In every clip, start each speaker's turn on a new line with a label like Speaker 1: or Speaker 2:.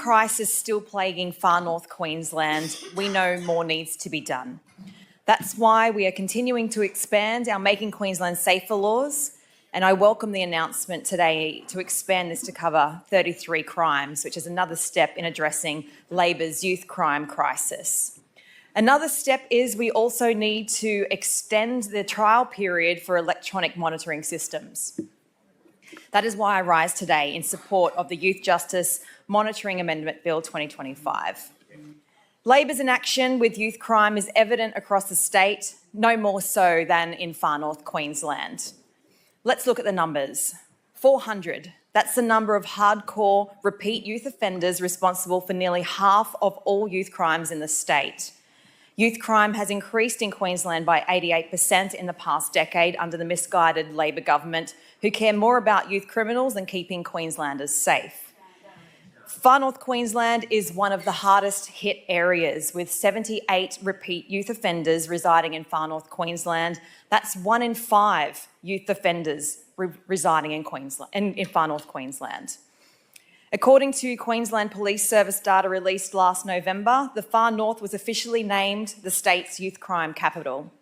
Speaker 1: Crisis still plaguing Far North Queensland, we know more needs to be done. That's why we are continuing to expand our Making Queensland Safer laws, and I welcome the announcement today to expand this to cover 33 crimes, which is another step in addressing Labor's youth crime crisis. Another step is we also need to extend the trial period for electronic monitoring systems. That is why I rise today in support of the Youth Justice Monitoring Amendment Bill 2025. Labor's inaction with youth crime is evident across the state, no more so than in Far North Queensland. Let's look at the numbers. 400, that's the number of hardcore repeat youth offenders responsible for nearly half of all youth crimes in the state. Youth crime has increased in Queensland by 88% in the past decade under the misguided Labor government, who care more about youth criminals than keeping Queenslanders safe. Far North Queensland is one of the hardest hit areas, with 78 repeat youth offenders residing in Far North Queensland. That's 1 in 5 youth offenders residing in Far North Queensland. According to Queensland Police Service data released last November, the Far North was officially named the state's youth crime capital.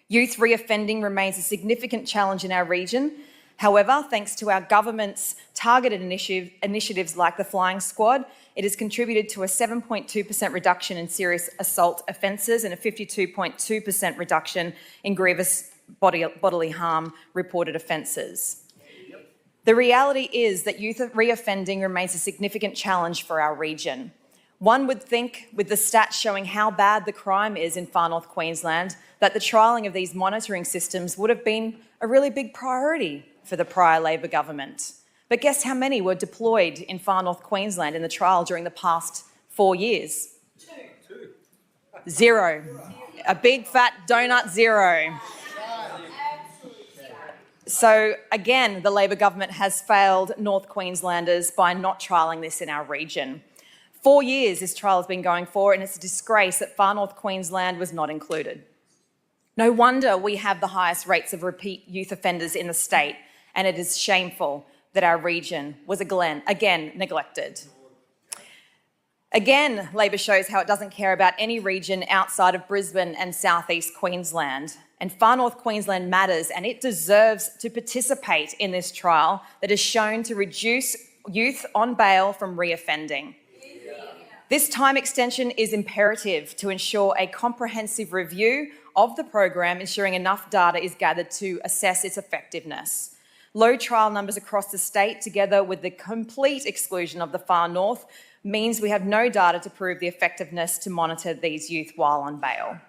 Speaker 1: Youth reoffending remains a significant challenge in our region. However, thanks to our government's targeted initiatives like the Flying Squad, it has contributed to a 7.2% reduction in serious assault offences and a 52.2% reduction in grievous bodily harm reported offences. The reality is that youth reoffending remains a significant challenge for our region. One would think, with the stats showing how bad the crime is in Far North Queensland, that the trialling of these monitoring systems would have been a really big priority for the prior Labor government. But guess how many were deployed in Far North Queensland in the trial during the past 4 years? 2. 0. A big fat donut 0. So again, the Labor government has failed North Queenslanders by not trialling this in our region. 4 years this trial has been going for, and it's a disgrace that Far North Queensland was not included. No wonder we have the highest rates of repeat youth offenders in the state, and it is shameful that our region was again neglected. Again, Labor shows how it doesn't care about any region outside of Brisbane and southeast Queensland. And Far North Queensland matters, and it deserves to participate in this trial that is shown to reduce youth on bail from reoffending. This time extension is imperative to ensure a comprehensive review of the program, ensuring enough data is gathered to assess its effectiveness. Low trial numbers across the state, together with the complete exclusion of the Far North, means we have no data to prove the effectiveness to monitor these youth while on bail.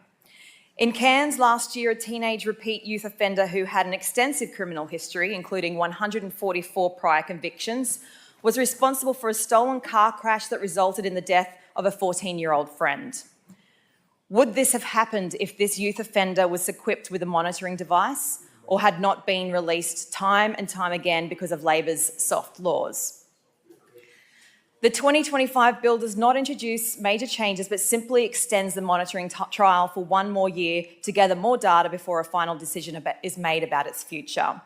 Speaker 1: In Cairns last year, a teenage repeat youth offender who had an extensive criminal history, including 144 prior convictions, was responsible for a stolen car crash that resulted in the death of a 14-year-old friend. Would this have happened if this youth offender was equipped with a monitoring device or had not been released time and time again because of Labor's soft laws? The 2025 bill does not introduce major changes, but simply extends the monitoring trial for 1 more year to gather more data before a final decision is made about its future.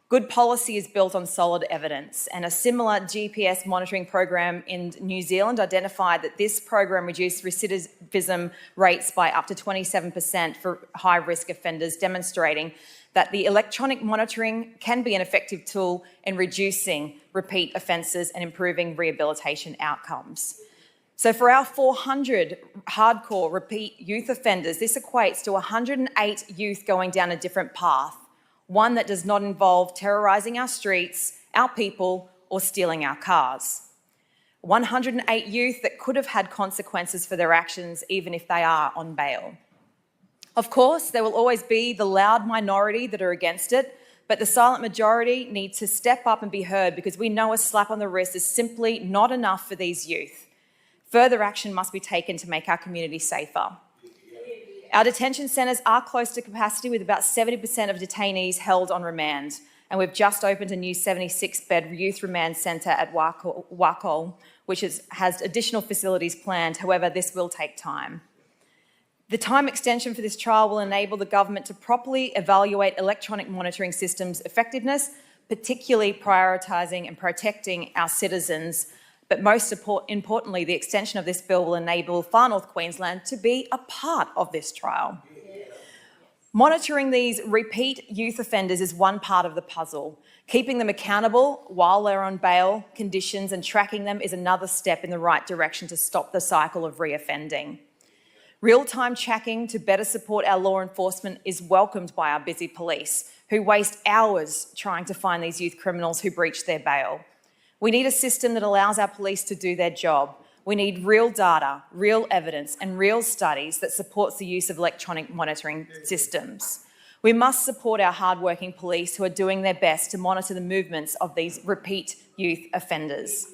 Speaker 1: Good policy is built on solid evidence, and a similar GPS monitoring program in New Zealand identified that this program reduced recidivism rates by up to 27% for high-risk offenders, demonstrating that the electronic monitoring can be an effective tool in reducing repeat offences and improving rehabilitation outcomes. So for our 400 hardcore repeat youth offenders, this equates to 108 youth going down a different path, one that does not involve terrorising our streets, our people, or stealing our cars. 108 youth that could have had consequences for their actions, even if they are on bail. Of course, there will always be the loud minority that are against it, but the silent majority need to step up and be heard, because we know a slap on the wrist is simply not enough for these youth. Further action must be taken to make our community safer. Our detention centres are close to capacity, with about 70% of detainees held on remand, and we've just opened a new 76-bed youth remand centre at Wakol, which has additional facilities planned. However, this will take time. The time extension for this trial will enable the government to properly evaluate electronic monitoring systems' effectiveness, particularly prioritising and protecting our citizens But most importantly, the extension of this bill will enable Far North Queensland to be a part of this trial. Monitoring these repeat youth offenders is one part of the puzzle. Keeping them accountable while they're on bail conditions and tracking them is another step in the right direction to stop the cycle of reoffending. Real-time tracking to better support our law enforcement is welcomed by our busy police, who waste hours trying to find these youth criminals who breach their bail. We need a system that allows our police to do their job. We need real data, real evidence, and real studies that supports the use of electronic monitoring systems. We must support our hardworking police who are doing their best to monitor the movements of these repeat youth offenders.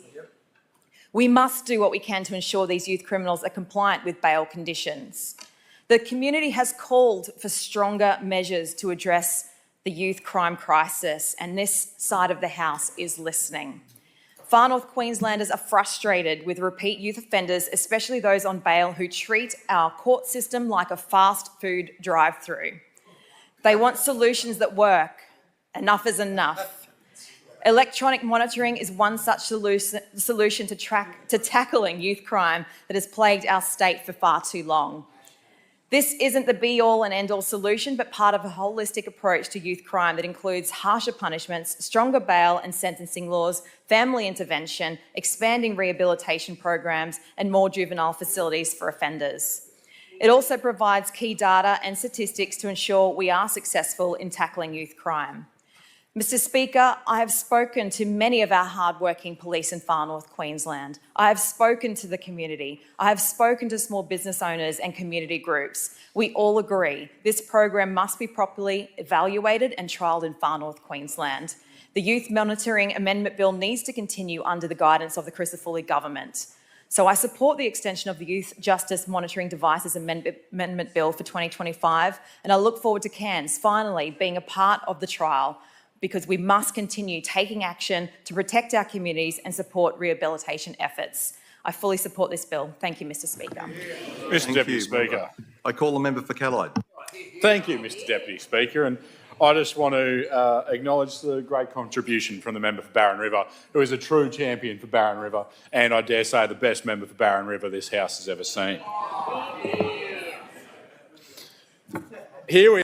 Speaker 1: We must do what we can to ensure these youth criminals are compliant with bail conditions. The community has called for stronger measures to address the youth crime crisis, and this side of the House is listening. Far North Queenslanders are frustrated with repeat youth offenders, especially those on bail who treat our court system like a fast food drive-through. They want solutions that work. Enough is enough. Electronic monitoring is one such solution to tackling youth crime that has plagued our state for far too long. This isn't the be-all and end-all solution, but part of a holistic approach to youth crime that includes harsher punishments, stronger bail and sentencing laws, family intervention, expanding rehabilitation programs, and more juvenile facilities for offenders. It also provides key data and statistics to ensure we are successful in tackling youth crime. Mr. Speaker, I have spoken to many of our hardworking police in Far North Queensland. I have spoken to the community. I have spoken to small business owners and community groups. We all agree this program must be properly evaluated and trialled in Far North Queensland. The Youth Monitoring Amendment Bill needs to continue under the guidance of the Crisafulli government. So I support the extension of the Youth Justice Monitoring Devices Amendment Bill for 2025, and I look forward to Cairns finally being a part of the trial, because we must continue taking action to protect our communities and support rehabilitation efforts. I fully support this bill. Thank you, Mr. Speaker.
Speaker 2: Mr. Deputy Speaker.
Speaker 3: I call the member for Callide.
Speaker 2: Thank you, Mr. Deputy Speaker. And I just want to acknowledge the great contribution from the member for Barron River, who is a true champion for Barron River, and I dare say the best member for Barron River this House has ever seen. Here we